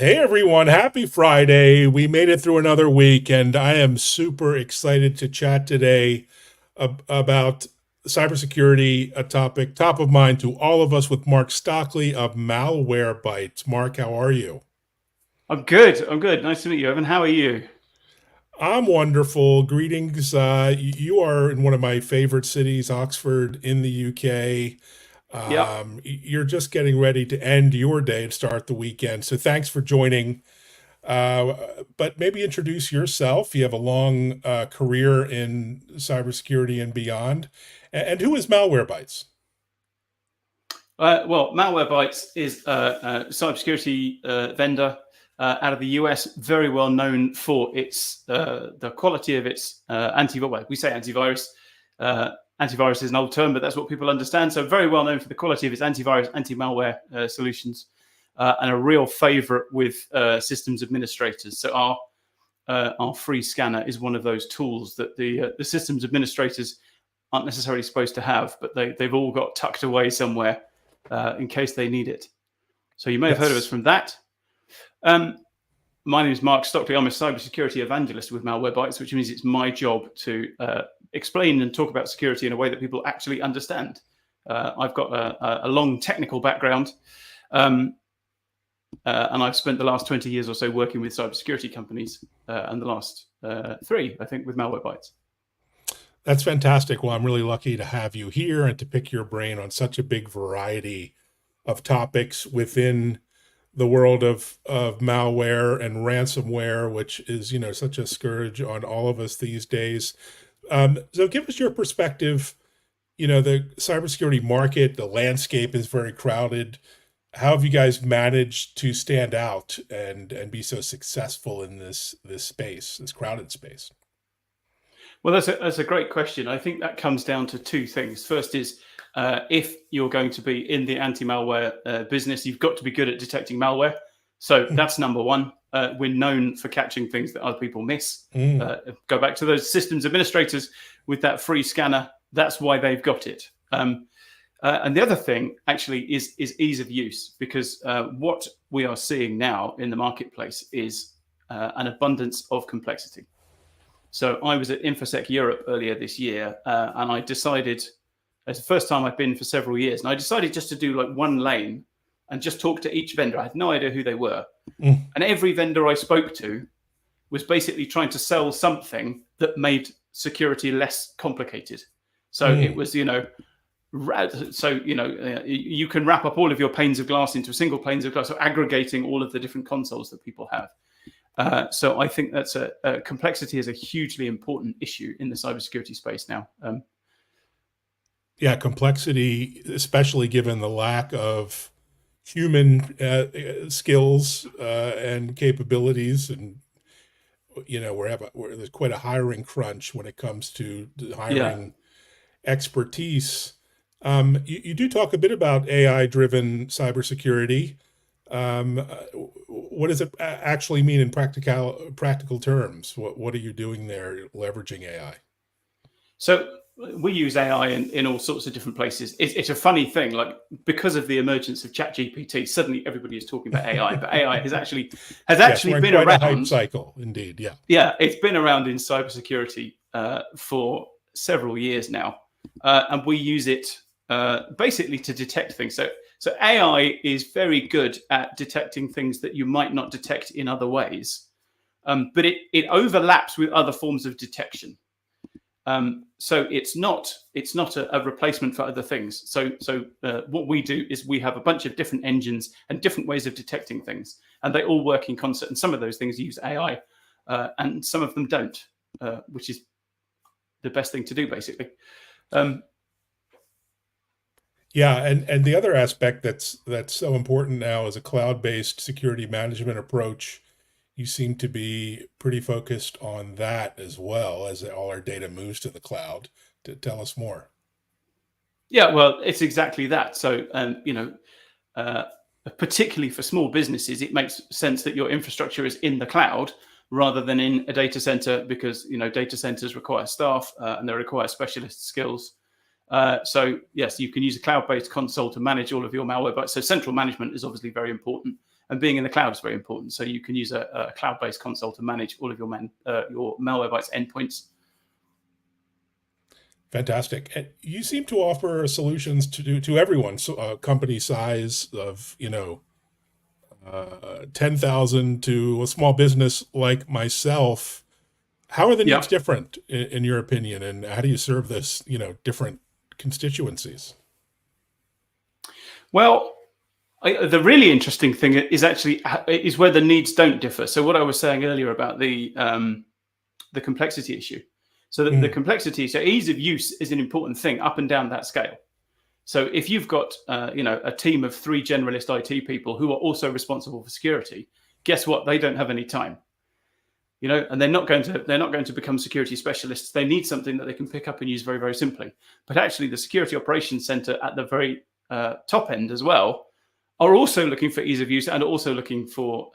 Hey everyone, happy Friday. We made it through another week, and I am super excited to chat today about cybersecurity, a topic top of mind to all of us with Mark Stockley of Malwarebytes. Mark, how are you? I'm good. I'm good. Nice to meet you, Evan. How are you? I'm wonderful. Greetings. You are in one of my favorite cities, Oxford, in the UK. Yep. You're just getting ready to end your day and start the weekend. So thanks for joining. But maybe introduce yourself. You have a long career in cybersecurity and beyond. And who is Malwarebytes? Well, malwarebytes is a cybersecurity vendor out of the US, very well known for its the quality of its antivirus. Well, we say antivirus. Antivirus is an old term, but that's what people understand. So, very well known for the quality of its antivirus, anti-malware solutions, and a real favorite with systems administrators. So, our free scanner is one of those tools that the systems administrators aren't necessarily supposed to have, but they've all got tucked away somewhere in case they need it. So you may have heard of us Yes. from that. Um, my name is Mark Stockley. I'm a cybersecurity evangelist with Malwarebytes, which means it's my job to explain and talk about security in a way that people actually understand. I've got a long technical background, um, and I've spent the last 20 years or so working with cybersecurity companies, and the last three, I think, with Malwarebytes. That's fantastic. Well, I'm really lucky to have you here and to pick your brain on such a big variety of topics within the world of malware and ransomware, which is, such a scourge on all of us these days. So give us your perspective. The cybersecurity market, the landscape is very crowded. How have you guys managed to stand out and be so successful in this space, this crowded space? Well, that's a great question. I think that comes down to two things. First is if you're going to be in the anti-malware business, you've got to be good at detecting malware. So that's number one. We're known for catching things that other people miss. Mm, Go back to those systems administrators with that free scanner. That's why they've got it. And the other thing actually is ease of use, because what we are seeing now in the marketplace is an abundance of complexity. So I was at InfoSec Europe earlier this year, and I decided, it's the first time I've been for several years, and I decided just to do like one lane and just talk to each vendor. I had no idea who they were. mm, And every vendor I spoke to was basically trying to sell something that made security less complicated. So it mm. was, you can wrap up all of your panes of glass into a single panes of glass, so aggregating all of the different consoles that people have. So I think that's complexity is a hugely important issue in the cybersecurity space now. Yeah, complexity, especially given the lack of human skills and capabilities, and there's quite a hiring crunch when it comes to Yeah. hiring expertise. You do talk a bit about AI-driven cybersecurity. What does it actually mean in practical terms? What are you doing there, leveraging AI? So we use AI in all sorts of different places. It's a funny thing, like because of the emergence of ChatGPT, suddenly everybody is talking about AI, but AI has Yes, actually we're in been quite a hype around. cycle, indeed. Yeah. Yeah, it's been around in cybersecurity for several years now, and we use it basically to detect things. So AI is very good at detecting things that you might not detect in other ways, but it overlaps with other forms of detection. So it's not a replacement for other things. So what we do is we have a bunch of different engines and different ways of detecting things, and they all work in concert. And some of those things use AI, and some of them don't, which is the best thing to do, basically. Um, Yeah, and the other aspect that's so important now is a cloud-based security management approach. You seem to be pretty focused on that as well as all our data moves to the cloud. To tell us more. yeah, well, it's exactly that. So uh, particularly for small businesses, it makes sense that your infrastructure is in the cloud rather than in a data center, because data centers require staff and they require specialist skills. So yes, you can use a cloud-based console to manage all of your malware. But so central management is obviously very important, And being in the cloud is very important. So you can use a cloud-based console to manage all of your malwarebytes endpoints. Fantastic. And you seem to offer solutions to everyone. So, company size of 10,000 to a small business like myself. How are the needs Yeah. different in your opinion, and how do you serve this different constituencies? Well, the really interesting thing is where the needs don't differ. So what I was saying earlier about the complexity issue. So the complexity, so ease of use is an important thing up and down that scale. So if you've got a team of 3 generalist IT people who are also responsible for security, guess what? They don't have any time. And they're not going to become security specialists. They need something that they can pick up and use very, very simply. But actually, the security operations center at the very top end as well are also looking for ease of use and also looking for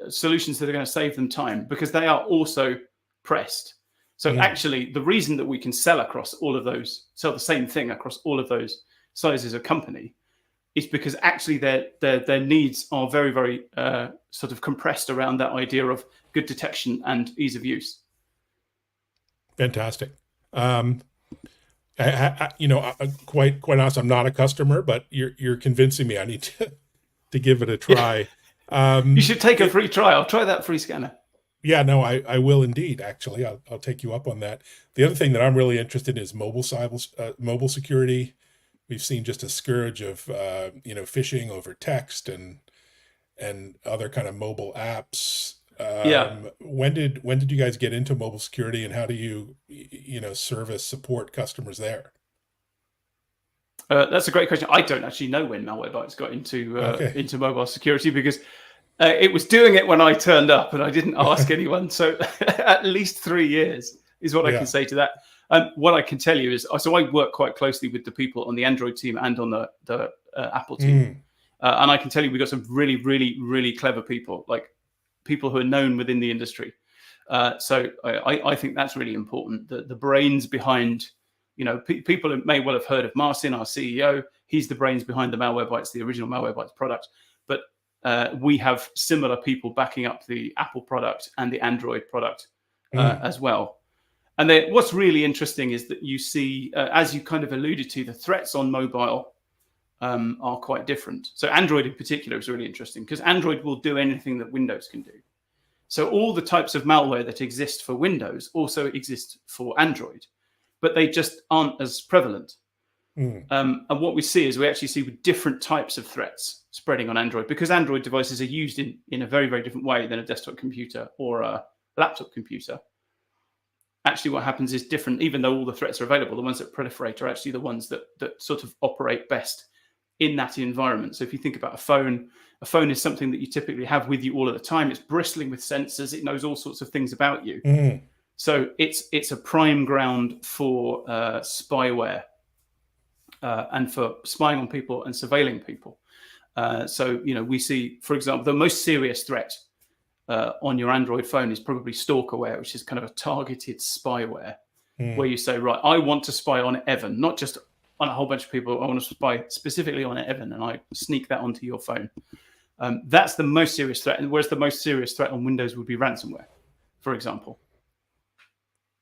solutions that are going to save them time, because they are also pressed. So actually, the reason that we can sell the same thing across all of those sizes of company is because actually their needs are very, very sort of compressed around that idea of good detection and ease of use. Fantastic. Quite honest, I'm not a customer, but you're convincing me I need to give it a try. You should take a free trial. Try that free scanner. Yeah, no, I will indeed. Actually, I'll take you up on that. The other thing that I'm really interested in is mobile security. We've seen just a scourge of phishing over text and other kind of mobile apps. When did you guys get into mobile security, and how do you support customers there? That's a great question. I don't actually know when Malwarebytes got into mobile security, because it was doing it when I turned up and I didn't ask anyone. So at least 3 years is what I can say to that. What I can tell you is, so I work quite closely with the people on the Android team and on the Apple team. And I can tell you we've got some really, really, really clever people, like people who are known within the industry. So I think that's really important. The brains behind, people may well have heard of Marcin, our CEO. He's the brains behind the Malwarebytes, the original Malwarebytes product. But we have similar people backing up the Apple product and the Android product as well. And then what's really interesting is that you see, as you kind of alluded to, the threats on mobile are quite different. So Android in particular is really interesting, because Android will do anything that Windows can do. So all the types of malware that exist for Windows also exist for Android, but they just aren't as prevalent. And what we see is we actually see different types of threats spreading on Android, because Android devices are used in a very, very different way than a desktop computer or a laptop computer. Actually, what happens is different. Even though all the threats are available, the ones that proliferate are actually the ones that sort of operate best in that environment. So if you think about a phone is something that you typically have with you all of the time. It's bristling with sensors. It knows all sorts of things about you. So it's a prime ground for spyware and for spying on people and surveilling people. So we see, for example, the most serious threat on your Android phone is probably stalkerware, which is kind of a targeted spyware, where you say, right, I want to spy on Evan, not just on a whole bunch of people. I want to spy specifically on Evan, and I sneak that onto your phone. That's the most serious threat. And whereas the most serious threat on Windows would be ransomware, for example.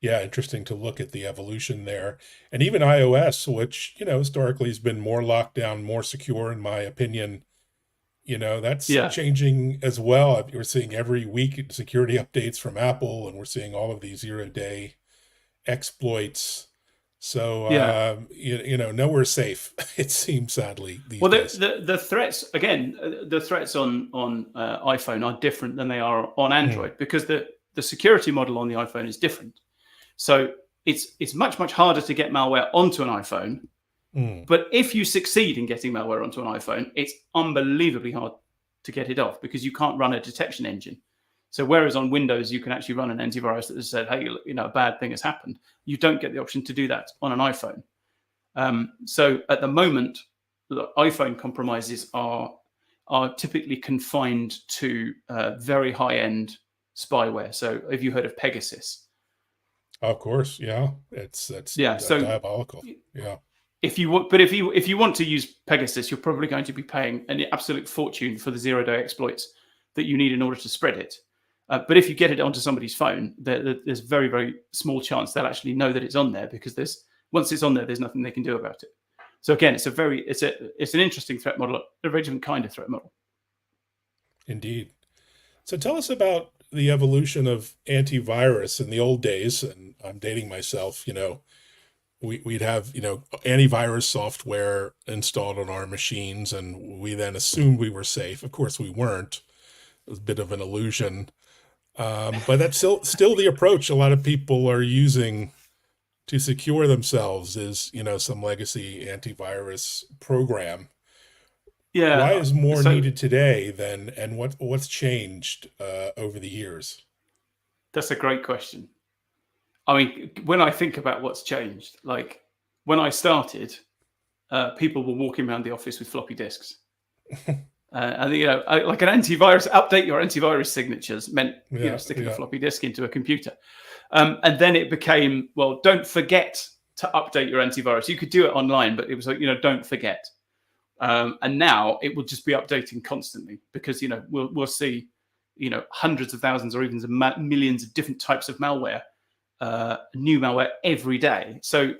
Yeah, interesting to look at the evolution there. And even iOS, which, historically has been more locked down, more secure, in my opinion, that's changing as well. We're seeing every week security updates from Apple, and we're seeing all of these 0-day exploits. So, nowhere safe, it seems, sadly, these days. The threats, again, the threats on iPhone are different than they are on Android, because the security model on the iPhone is different. So it's much, much harder to get malware onto an iPhone. But if you succeed in getting malware onto an iPhone, it's unbelievably hard to get it off, because you can't run a detection engine. So whereas on Windows, you can actually run an antivirus that has said, hey, a bad thing has happened. You don't get the option to do that on an iPhone. So at the moment, the iPhone compromises are typically confined to very high-end spyware. So have you heard of Pegasus? Of course, yeah. That's diabolical. Yeah. if you want, but if you want to use Pegasus, you're probably going to be paying an absolute fortune for the zero-day exploits that you need in order to spread it. But if you get it onto somebody's phone, there's very, very small chance they'll actually know that it's on there, because once it's on there, there's nothing they can do about it. So again, it's an interesting threat model, a very different kind of threat model. Indeed. So tell us about the evolution of antivirus in the old days. And I'm dating myself, we'd have, antivirus software installed on our machines, and we then assumed we were safe. Of course, we weren't. It was a bit of an illusion. But that's still the approach a lot of people are using to secure themselves, is, some legacy antivirus program. Yeah. Why is more needed today and what's changed over the years? That's a great question. I mean, when I think about what's changed, like when I started, people were walking around the office with floppy disks. And like an antivirus, update your antivirus signatures meant sticking a floppy disk into a computer. And then it became, well, don't forget to update your antivirus. You could do it online, but it was like, don't forget. And now it will just be updating constantly, because we'll see hundreds of thousands or even millions of different types of malware, new malware every day. So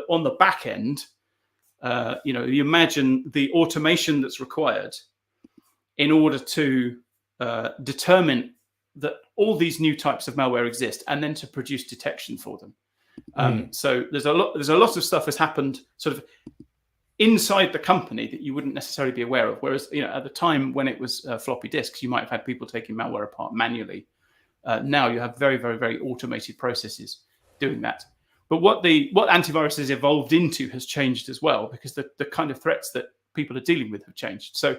on the back end, you imagine the automation that's required in order to determine that all these new types of malware exist, and then to produce detection for them. So there's a lot of stuff has happened sort of inside the company that you wouldn't necessarily be aware of. Whereas at the time when it was floppy disks, you might have had people taking malware apart manually. Now you have very, very, very automated processes doing that. But what antivirus has evolved into has changed as well, because the kind of threats that people are dealing with have changed. So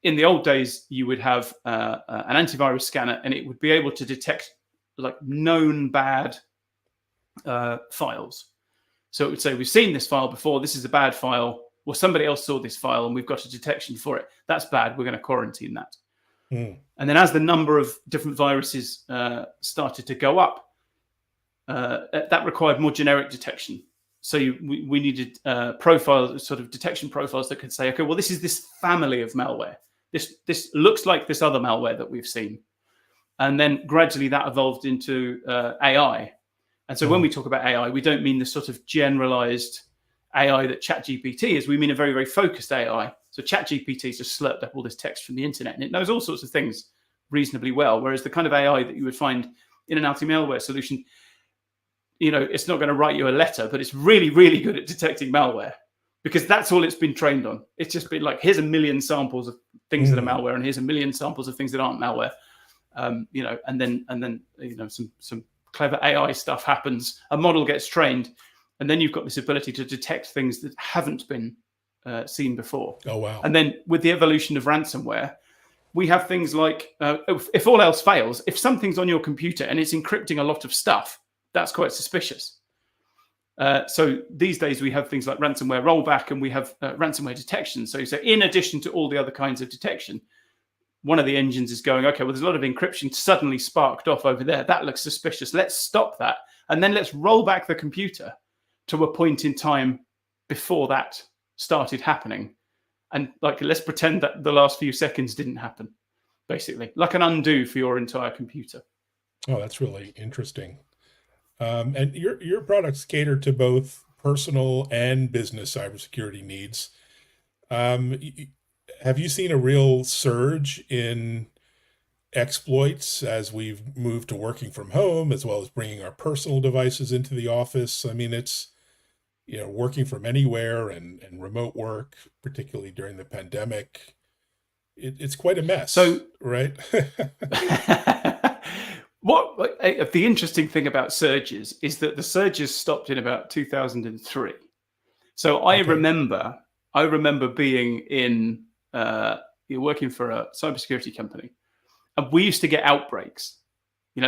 in the old days, you would have an antivirus scanner, and it would be able to detect like known bad files. So it would say, we've seen this file before, this is a bad file, or somebody else saw this file and we've got a detection for it. That's bad, we're going to quarantine that. And then as the number of different viruses started to go up, that required more generic detection. So we needed profiles, sort of detection profiles that could say, okay, well, this is this family of malware. This looks like this other malware that we've seen. And then gradually that evolved into AI. And so when we talk about AI, we don't mean the sort of generalized AI that ChatGPT is. We mean a very, very focused AI. So ChatGPT has just slurped up all this text from the internet, and it knows all sorts of things reasonably well. Whereas the kind of AI that you would find in an anti-malware solution, it's not going to write you a letter, but it's really, really good at detecting malware, because that's all it's been trained on. It's just been like, here's a million samples of things that are malware, and here's a million samples of things that aren't malware. And then some clever AI stuff happens, a model gets trained, and then you've got this ability to detect things that haven't been seen before. Oh, wow. And then with the evolution of ransomware, we have things like, if all else fails, if something's on your computer and it's encrypting a lot of stuff, that's quite suspicious. So these days we have things like ransomware rollback, and we have ransomware detection. So in addition to all the other kinds of detection, one of the engines is going, okay, well, there's a lot of encryption suddenly sparked off over there. That looks suspicious. Let's stop that. And then let's roll back the computer to a point in time before that started happening. And let's pretend that the last few seconds didn't happen, basically, like an undo for your entire computer. Oh, that's really interesting. And your products cater to both personal and business cybersecurity needs. Have you seen a real surge in exploits as we've moved to working from home, as well as bringing our personal devices into the office? I mean, it's, working from anywhere and remote work, particularly during the pandemic, it's quite a mess. So, right? The interesting thing about surges is that the surges stopped in about 2003. So I remember being in working for a cybersecurity company, and we used to get outbreaks.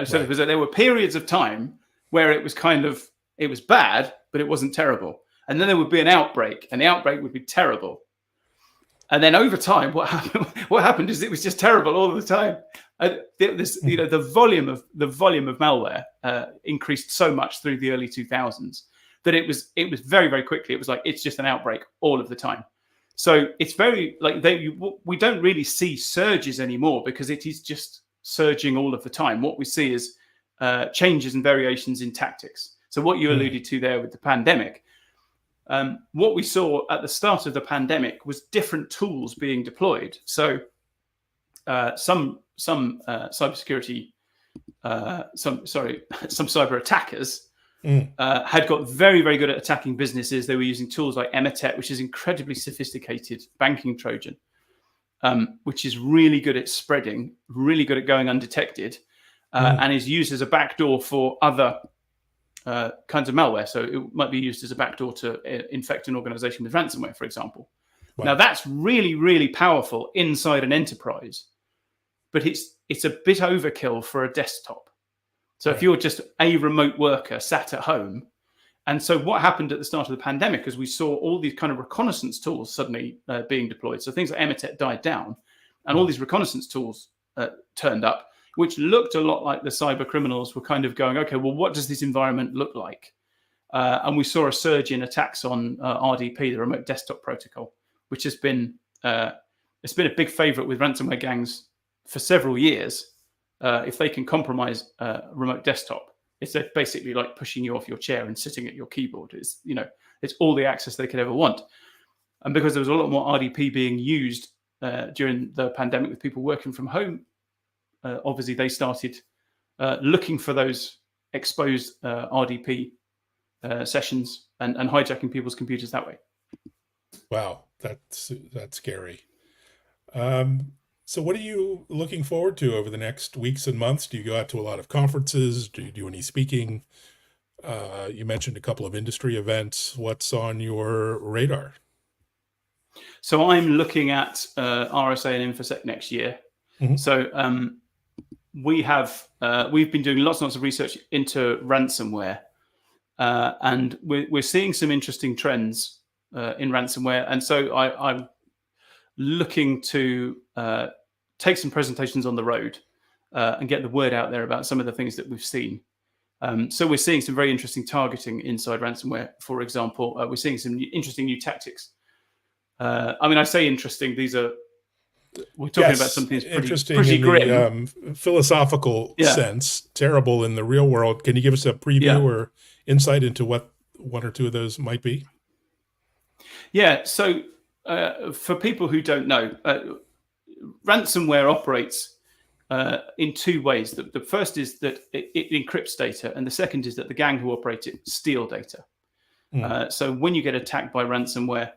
So there were periods of time where it was it was bad, but it wasn't terrible, and then there would be an outbreak, and the outbreak would be terrible. And then over time, what happened is it was just terrible all the time. The volume of malware increased so much through the early 2000s that it was very, very quickly. It was like, it's just an outbreak all of the time. So it's very like we don't really see surges anymore because it is just surging all of the time. What we see is changes and variations in tactics. So what you alluded to there with the pandemic, what we saw at the start of the pandemic was different tools being deployed. So some cybersecurity, some cyber attackers had got very, very good at attacking businesses. They were using tools like Emotet, which is incredibly sophisticated banking Trojan, which is really good at spreading, really good at going undetected, and is used as a backdoor for other kinds of malware. So it might be used as a backdoor to infect an organization with ransomware, for example. Wow. Now that's really, really powerful inside an enterprise, but it's a bit overkill for a desktop. So if you're just a remote worker sat at home, and so what happened at the start of the pandemic is we saw all these kind of reconnaissance tools suddenly being deployed. So things like Emotet died down, and all these reconnaissance tools turned up, which looked a lot like the cyber criminals were kind of going, okay, well, what does this environment look like? And we saw a surge in attacks on RDP, the remote desktop protocol, which has been it's been a big favorite with ransomware gangs for several years. If they can compromise remote desktop, it's basically like pushing you off your chair and sitting at your keyboard. It's all the access they could ever want. And because there was a lot more RDP being used during the pandemic with people working from home, obviously they started looking for those exposed RDP sessions and hijacking people's computers that way. Wow, that's scary. So what are you looking forward to over the next weeks and months? Do you go out to a lot of conferences? Do you do any speaking? You mentioned a couple of industry events. What's on your radar? So I'm looking at RSA and InfoSec next year. So we've been doing lots and lots of research into ransomware, and we're seeing some interesting trends in ransomware. And so I'm looking to take some presentations on the road and get the word out there about some of the things that we've seen. So we're seeing some very interesting targeting inside ransomware. For example, we're seeing some interesting new tactics. I mean, I say interesting, we're talking about something that's pretty grim. The philosophical sense, terrible in the real world. Can you give us a preview or insight into what one or two of those might be? Yeah, so for people who don't know, ransomware operates in two ways. The first is that it encrypts data, and the second is that the gang who operate it steal data. So when you get attacked by ransomware,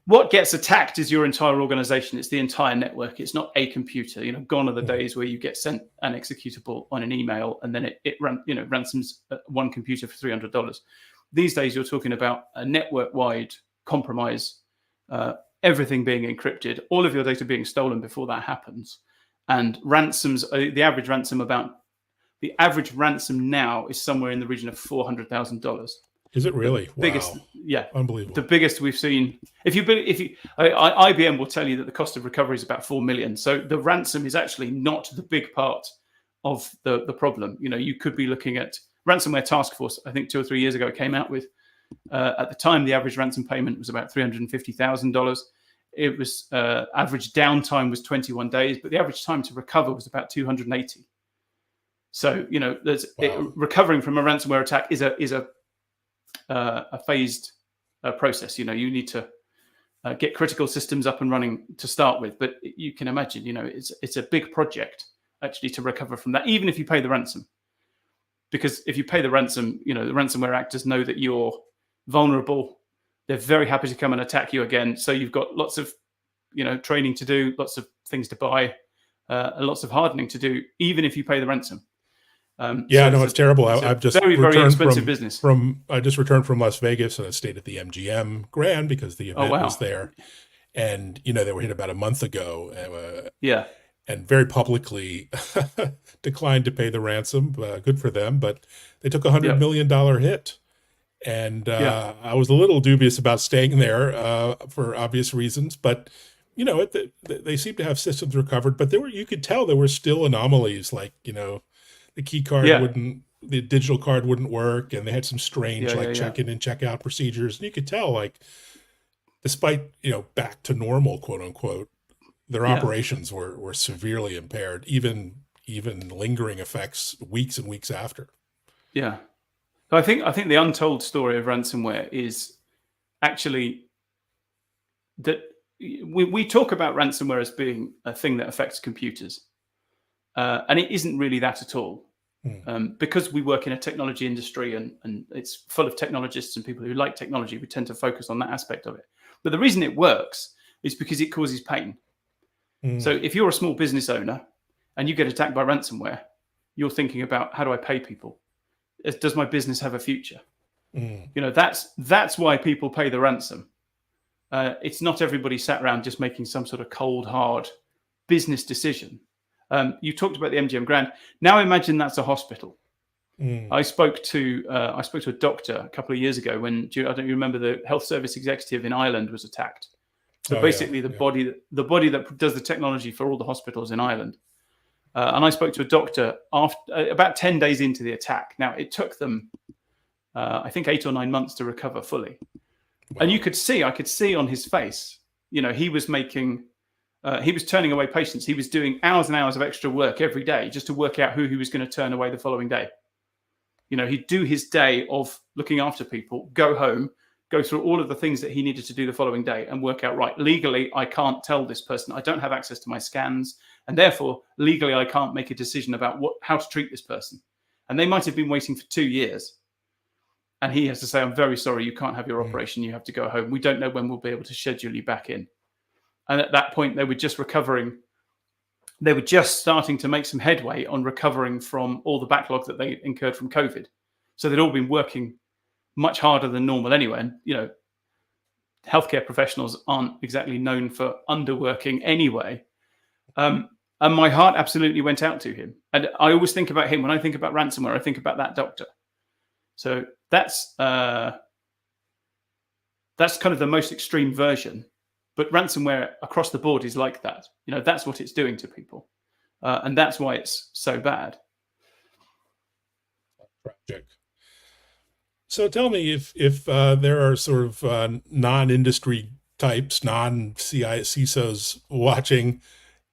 what gets attacked is your entire organization. It's the entire network. It's not a computer. Gone are the days where you get sent an executable on an email and then it ransoms one computer for $300. These days, you're talking about a network-wide compromise, everything being encrypted, all of your data being stolen before that happens. And ransoms, the average ransom now is somewhere in the region of $400,000. Is it really? Biggest, wow. Yeah, unbelievable. The biggest we've seen. IBM will tell you that the cost of recovery is about $4 million. So the ransom is actually not the big part of the problem. You could be looking at Ransomware Task Force. I think 2 or 3 years ago came out with. At the time, the average ransom payment was about $350,000. It was average downtime was 21 days, but the average time to recover was about 280. So recovering from a ransomware attack is a phased process. You need to get critical systems up and running to start with, but you can imagine, it's a big project actually to recover from that, even if you pay the ransom. Because if you pay the ransom, the ransomware actors know that you're vulnerable. They're very happy to come and attack you again. So you've got lots of, training to do, lots of things to buy, and lots of hardening to do, even if you pay the ransom. It's terrible. I've just very expensive business. I just returned from Las Vegas and I stayed at the MGM Grand because the event was there, and they were hit about a month ago. And very publicly declined to pay the ransom. Good for them, but they took $100 million hit, and I was a little dubious about staying there for obvious reasons. But they seem to have systems recovered, but you could tell there were still anomalies, like the key card wouldn't the digital card wouldn't work, and they had some strange Yeah, like yeah, yeah, check-in and check-out procedures. And you could tell, like, despite, back to normal, quote unquote, their yeah, operations were severely impaired, even lingering effects weeks and weeks after. yeah. So I think the untold story of ransomware is actually that we talk about ransomware as being a thing that affects computers, and it isn't really that at all. Mm, Because we work in a technology industry and it's full of technologists and people who like technology, we tend to focus on that aspect of it. But the reason it works is because it causes pain. So mm, if you're a small business owner and you get attacked by ransomware, you're thinking about, how do I pay people? Does my business have a future? mm, That's why people pay the ransom. It's not everybody sat around just making some sort of cold, hard business decision. You talked about the MGM Grand. Now imagine that's a hospital. mm. I spoke to a doctor a couple of years ago when, I don't remember, the health service executive in Ireland was attacked. So Oh yeah, basically, the yeah. body that does the technology for all the hospitals in Ireland. And I spoke to a doctor after about 10 days into the attack. Now it took them, I think, 8 or 9 months to recover fully. And Wow. I could see on his face, he was he was turning away patients. He was doing hours and hours of extra work every day just to work out who he was going to turn away the following day. He'd do his day of looking after people, go home, go through all of the things that he needed to do the following day and work out, right, legally, I can't tell this person, I don't have access to my scans, and therefore, legally, I can't make a decision about how to treat this person. And they might have been waiting for 2 years. And he has to say, I'm very sorry, you can't have your Mm, operation, you have to go home. We don't know when we'll be able to schedule you back in. And at that point, they were just recovering. They were just starting to make some headway on recovering from all the backlog that they incurred from COVID. So they'd all been working much harder than normal anyway. And, healthcare professionals aren't exactly known for underworking anyway. And my heart absolutely went out to him. And I always think about him when I think about ransomware. I think about that doctor. So that's kind of the most extreme version. But ransomware across the board is like that. That's what it's doing to people, and that's why it's so bad. tragic. So tell me, if there are sort of non-industry types, CISOs watching,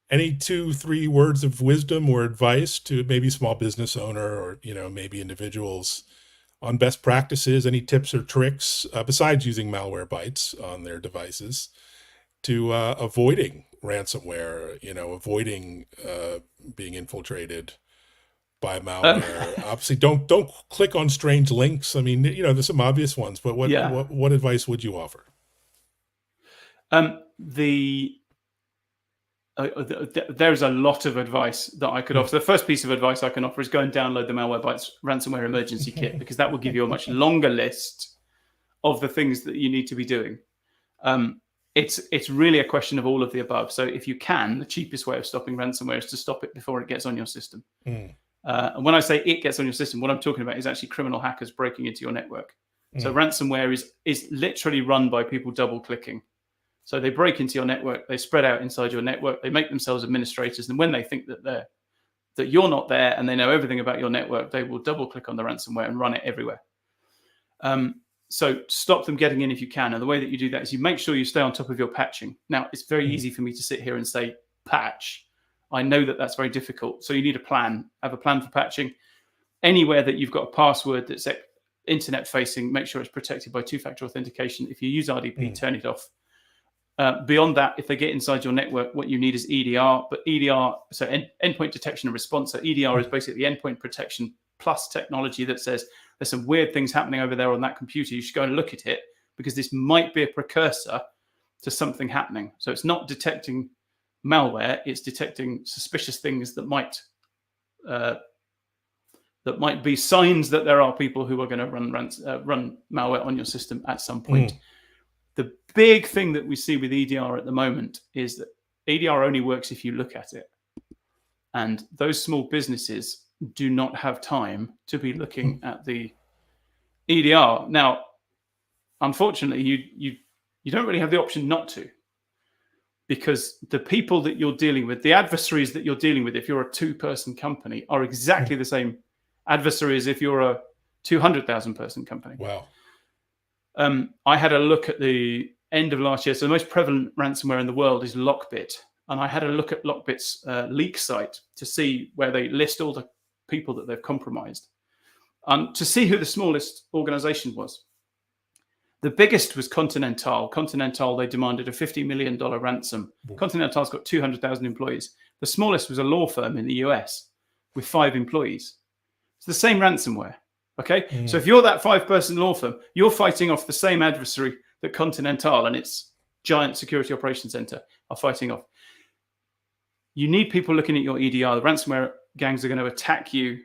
any 2, 3 words of wisdom or advice to maybe small business owner, or maybe individuals, on best practices, any tips or tricks besides using malwarebytes on their devices to avoiding ransomware, avoiding being infiltrated by Um, malware? Obviously, don't click on strange links. I mean, there's some obvious ones, but what yeah. what what advice would you offer? The There's a lot of advice that I could Hmm. offer. The first piece of advice I can offer is go and download the Malwarebytes ransomware emergency kit, because that will give you a much longer list of the things that you need to be doing. Um, it's really a question of all of the above. So if you can, the cheapest way of stopping ransomware is to stop it before it gets on your system. Mm, And when I say it gets on your system, what I'm talking about is actually criminal hackers breaking into your network. So mm, ransomware is literally run by people double clicking. So they break into your network, they spread out inside your network, they make themselves administrators, and when they think that you're not there and they know everything about your network, they will double click on the ransomware and run it everywhere. So stop them getting in if you can. And the way that you do that is you make sure you stay on top of your patching. Now, it's very mm, easy for me to sit here and say patch. I know that that's very difficult. So you need a plan. Have a plan for patching. Anywhere that you've got a password that's internet facing, make sure it's protected by two-factor authentication. If you use RDP, mm, turn it off. Beyond that, if they get inside your network, what you need is EDR. But EDR, so endpoint detection and response. So EDR is mm, basically endpoint protection plus technology that says there's some weird things happening over there on that computer. You should go and look at it, because this might be a precursor to something happening. So it's not detecting malware; it's detecting suspicious things that might be signs that there are people who are going to run malware on your system at some point. mm, The big thing that we see with EDR at the moment is that EDR only works if you look at it. And those small businesses do not have time to be looking at the EDR. Now, unfortunately, you don't really have the option not to, because the people that you're dealing with, the adversaries that you're dealing with, if you're a two-person company, are exactly mm, the same adversary as if you're a 200,000 person company. Wow. I had a look at the end of last year. So the most prevalent ransomware in the world is Lockbit. And I had a look at Lockbit's leak site to see where they list all the people that they've compromised, to see who the smallest organization was. The biggest was Continental. Continental, they demanded a $50 million ransom. Continental's got 200,000 employees. The smallest was a law firm in the US with 5 employees. It's the same ransomware. Okay. So if you're that 5-person law firm, you're fighting off the same adversary that Continental and its giant security operations center are fighting off. You need people looking at your EDR. The ransomware gangs are going to attack you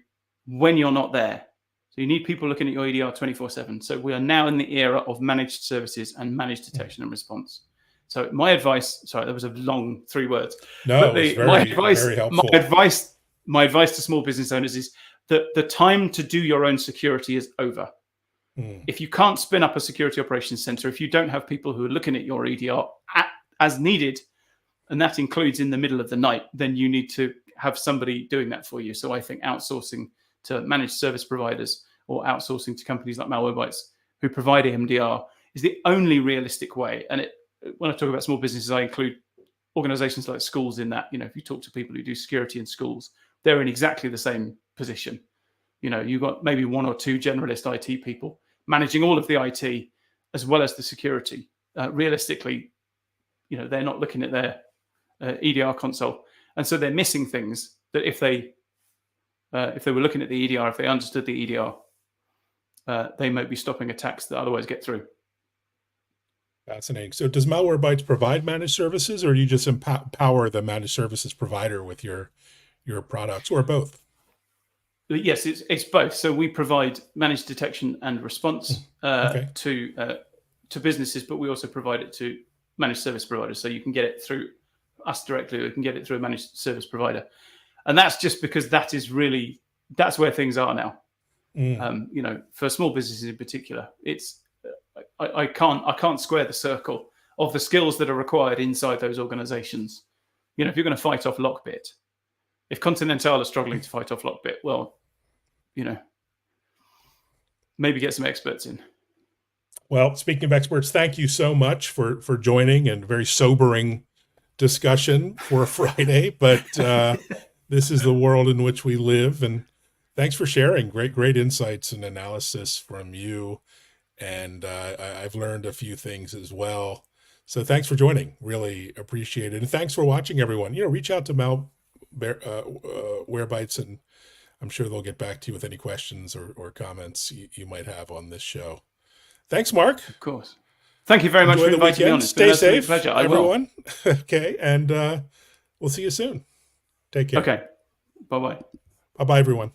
when you're not there. So you need people looking at your EDR 24/7. So we are now in the era of managed services and managed detection and response. So my advice, sorry, that was a long 3 words. No, but it's very, very helpful. My advice to small business owners is that the time to do your own security is over. If you can't spin up a security operations center, if you don't have people who are looking at your EDR as needed, and that includes in the middle of the night, then you need to have somebody doing that for you. So I think outsourcing to managed service providers or outsourcing to companies like malwarebytes who provide EMDR is the only realistic way. And when I talk about small businesses, I include organizations like schools in that. If you talk to people who do security in schools, they're in exactly the same position. You've got maybe 1 or 2 generalist IT people managing all of the IT as well as the security. Realistically, they're not looking at their EDR console, and so they're missing things that if they were looking at the EDR, if they understood the EDR, they might be stopping attacks that otherwise get through. Fascinating. So does Malwarebytes provide managed services, or do you just empower the managed services provider with your products, or both? Yes, it's both. So we provide managed detection and response to businesses, but we also provide it to managed service providers. So you can get it through us directly, or you can get it through a managed service provider. And that's just because that's where things are now. For small businesses in particular, it's I can't square the circle of the skills that are required inside those organizations. If you're going to fight off Lockbit, if Continental are struggling to fight off Lockbit, well, maybe get some experts in. Well, speaking of experts, thank you so much for joining, and very sobering discussion for a Friday, but this is the world in which we live. And thanks for sharing great insights and analysis from you. And I've learned a few things as well. So thanks for joining. Really appreciate it. And thanks for watching, everyone. Reach out to malwarebytes, and I'm sure they'll get back to you with any questions or comments you might have on this show. Thanks, Mark. Of course. Thank you very much for inviting me on. Stay safe, pleasure. everyone. Okay, and we'll see you soon. Take care. Okay. Bye-bye. Bye-bye, everyone.